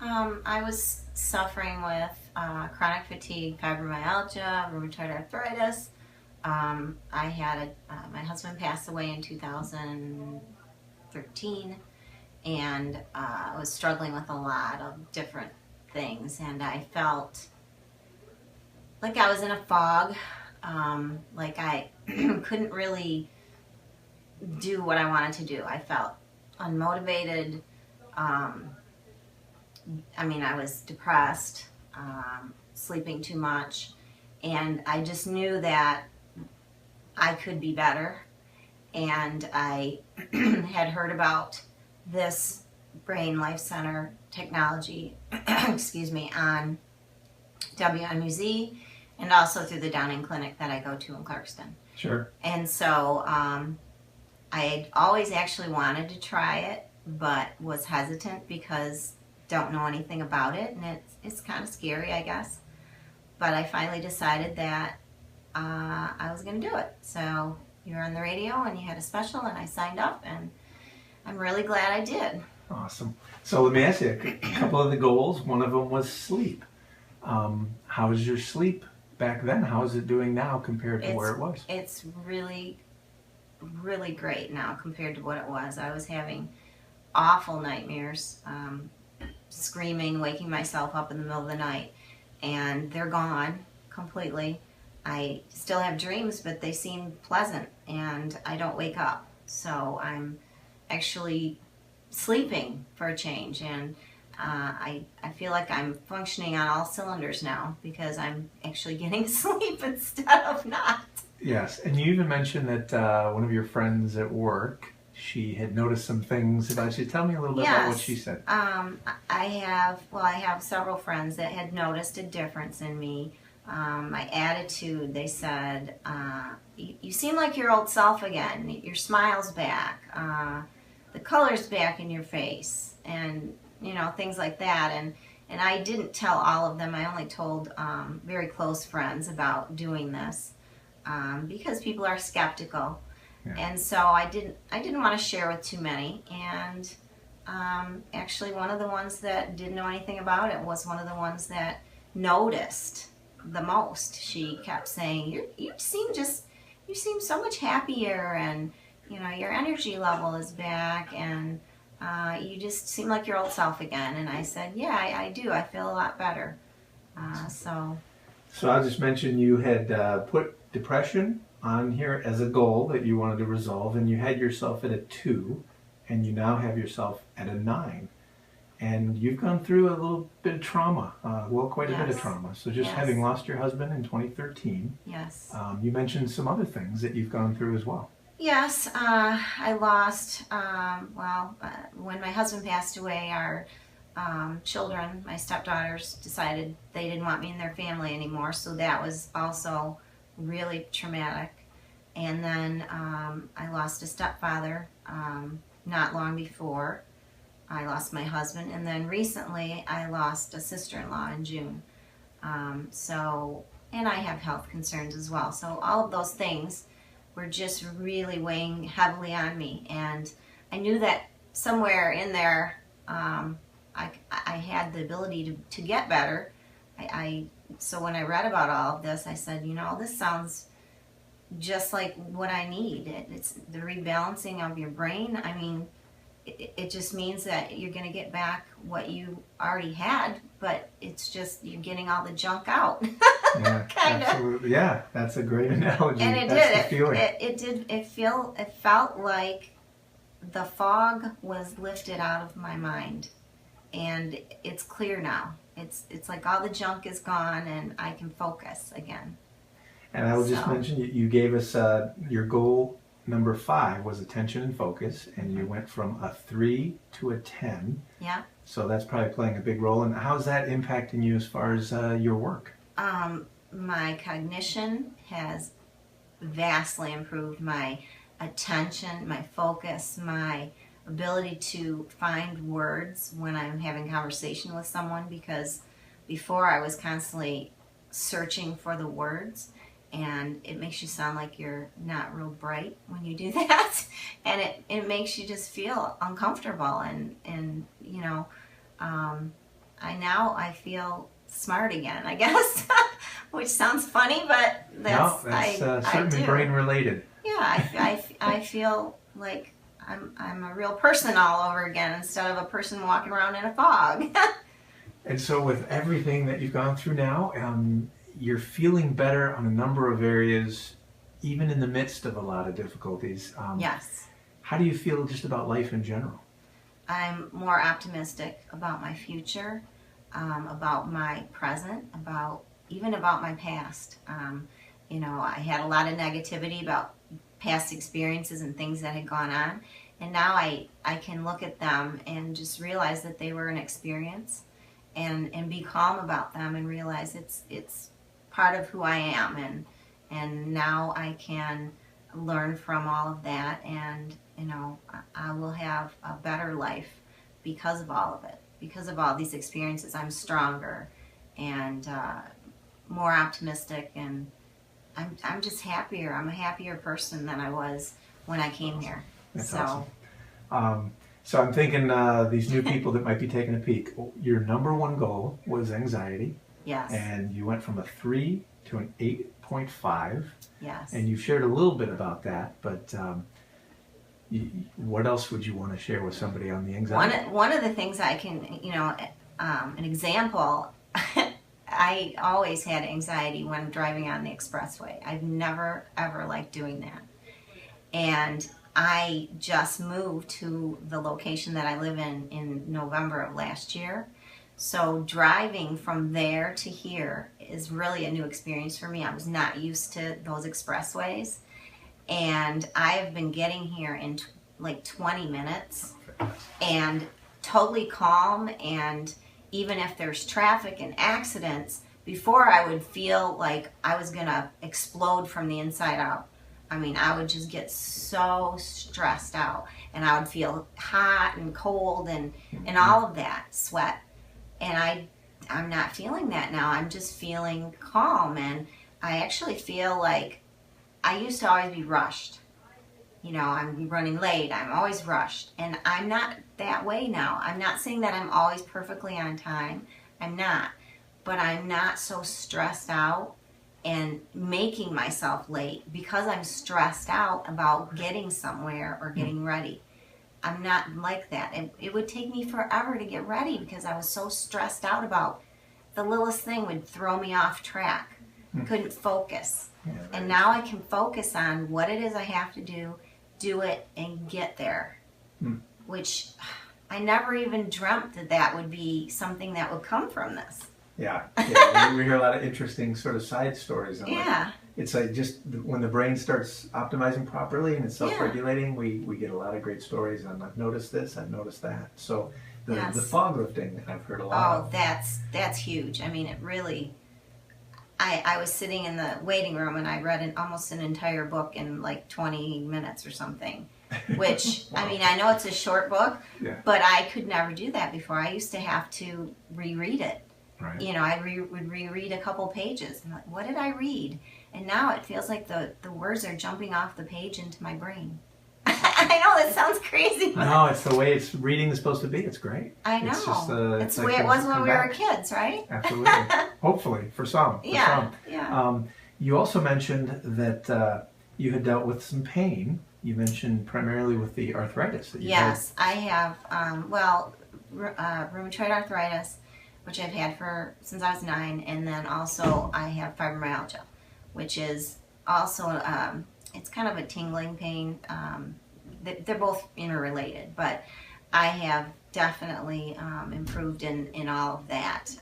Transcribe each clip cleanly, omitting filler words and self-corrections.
I was suffering with chronic fatigue, fibromyalgia, rheumatoid arthritis. I had my husband passed away in 2013, and I was struggling with a lot of different things, and I felt like I was in a fog, like I couldn't really do what I wanted to do. I felt unmotivated. Um, I was depressed, sleeping too much, and I just knew that I could be better. And I had heard about this Brain Life Center technology, excuse me, on WMUZ and also through the Downing Clinic that I go to in Clarkston. Sure. And so I had always actually wanted to try it, but was hesitant because don't know anything about it, and it's kind of scary, I guess. But I finally decided that I was going to do it. So you were on the radio, and you had a special, and I signed up, and I'm really glad I did. Awesome. So let me ask you a couple of the goals. One of them was sleep. How was your sleep back then? How is it doing now compared to where it was? It's really, really great now compared to what it was. I was having awful nightmares, screaming, waking myself up in the middle of the night, and they're gone completely. I still have dreams, but they seem pleasant, and I don't wake up. So I'm actually sleeping for a change, and I feel like I'm functioning on all cylinders now because I'm actually getting sleep instead of not. Yes, and you even mentioned that one of your friends at work, she had noticed some things about you. Tell me a little bit about what she said. I have several friends that had noticed a difference in me. My attitude, they said, you seem like your old self again. Your smile's back. The color's back in your face. And, things like that. And I didn't tell all of them. I only told very close friends about doing this because people are skeptical. Yeah. And so I didn't want to share with too many. And actually one of the ones that didn't know anything about it was one of the ones that noticed the most. She kept saying, you seem so much happier, and your energy level is back, and you just seem like your old self again. And I said, yeah, I do. I feel a lot better. So I'll just mention you had put depression on here as a goal that you wanted to resolve, and you had yourself at a 2, and you now have yourself at a 9. And you've gone through a little bit of trauma, quite a bit of trauma. So just having lost your husband in 2013, yes, you mentioned some other things that you've gone through as well. Yes, I lost, when my husband passed away, our children, my stepdaughters, decided they didn't want me in their family anymore, so that was also really traumatic. And then I lost a stepfather not long before I lost my husband, and then recently I lost a sister-in-law in June. And I have health concerns as well, so all of those things were just really weighing heavily on me, and I knew that somewhere in there I had the ability to get better. So when I read about all of this, I said, this sounds just like what I need. It's the rebalancing of your brain. I mean, it just means that you're going to get back what you already had, but it's just you're getting all the junk out. Yeah, absolutely. Yeah, that's a great analogy. And it that's did. It felt like the fog was lifted out of my mind, and it's clear now. It's like all the junk is gone, and I can focus again. And I will just mention, you gave us your goal. Number 5 was attention and focus, and you went from a 3 to a 10. Yeah. So that's probably playing a big role. And how's that impacting you as far as your work? My cognition has vastly improved. My attention, my focus, my ability to find words when I'm having conversation with someone, because before I was constantly searching for the words, and it makes you sound like you're not real bright when you do that, and it makes you just feel uncomfortable, and I feel smart again, I guess, which sounds funny, but that's certainly do. brain related. Yeah, I feel like I'm a real person all over again instead of a person walking around in a fog. And so, with everything that you've gone through now, you're feeling better on a number of areas, even in the midst of a lot of difficulties. Yes. How do you feel just about life in general? I'm more optimistic about my future, about my present, even about my past. I had a lot of negativity about past experiences and things that had gone on, and now I can look at them and just realize that they were an experience, and be calm about them and realize it's part of who I am, and now I can learn from all of that, and I will have a better life because of all of it, because of all these experiences. I'm stronger and more optimistic, and I'm just happier. I'm a happier person than I was when I came here. That's awesome. So I'm thinking these new people that might be taking a peek. Your number one goal was anxiety. Yes. And you went from a 3 to an 8.5. Yes. And you shared a little bit about that, but what else would you want to share with somebody on the anxiety? One of the things I can, an example, I always had anxiety when driving on the expressway. I've never, ever liked doing that. And I just moved to the location that I live in November of last year. So driving from there to here is really a new experience for me. I was not used to those expressways. And I have been getting here in like 20 minutes and totally calm. And even if there's traffic and accidents, before I would feel like I was going to explode from the inside out. I mean, I would just get so stressed out, and I would feel hot and cold and all of that, sweat. And I'm not feeling that now. I'm just feeling calm, and I actually feel like I used to always be rushed. I'm running late. I'm always rushed, and I'm not that way now. I'm not saying that I'm always perfectly on time. I'm not, but I'm not so stressed out and making myself late because I'm stressed out about getting somewhere or getting ready. I'm not like that. It would take me forever to get ready because I was so stressed out about the littlest thing would throw me off track. Couldn't focus. And now I can focus on what it is I have to do it, and get there. Which I never even dreamt that would be something that would come from this. Yeah. We hear a lot of interesting sort of side stories. Yeah. It's like just when the brain starts optimizing properly and it's self-regulating, we get a lot of great stories on I've noticed this, I've noticed that. So the fog lifting, I've heard a lot of. That's huge. I mean, it really, I was sitting in the waiting room and I read almost an entire book in like 20 minutes or something. Which, wow. I mean, I know it's a short book, but I could never do that before. I used to have to reread it. Right. I would reread a couple pages. I'm like, what did I read? And now it feels like the words are jumping off the page into my brain. I know, that sounds crazy. No, it's the way reading is supposed to be. It's great. I know. It's just, it's the way it was when we were kids, right? Absolutely. Hopefully, for some. Yeah. You also mentioned that you had dealt with some pain. You mentioned primarily with the arthritis that you had. I have, rheumatoid arthritis, which I've had since I was 9, and then also I have fibromyalgia, which is also, it's kind of a tingling pain. They're both interrelated, but I have definitely improved in all of that.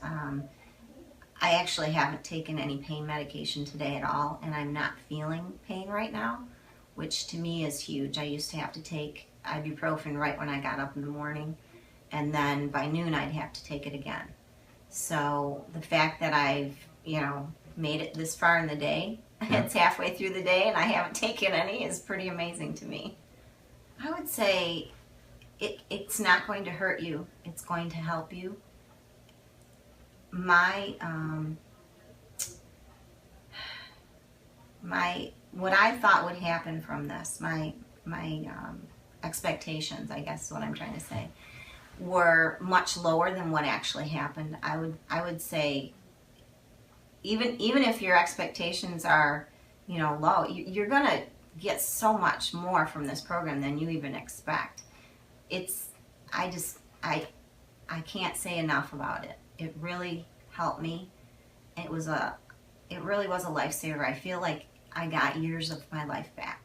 I actually haven't taken any pain medication today at all, and I'm not feeling pain right now, which to me is huge. I used to have to take ibuprofen right when I got up in the morning, and then by noon I'd have to take it again. So the fact that I've, made it this far in the day, it's halfway through the day and I haven't taken any, is pretty amazing to me. I would say it's not going to hurt you. It's going to help you. What I thought would happen from this, my expectations, I guess is what I'm trying to say, were much lower than what actually happened. I would say even if your expectations are, low, you're gonna get so much more from this program than you even expect. It's I just I can't say enough about it. It really helped me. It really was a lifesaver. I feel like I got years of my life back.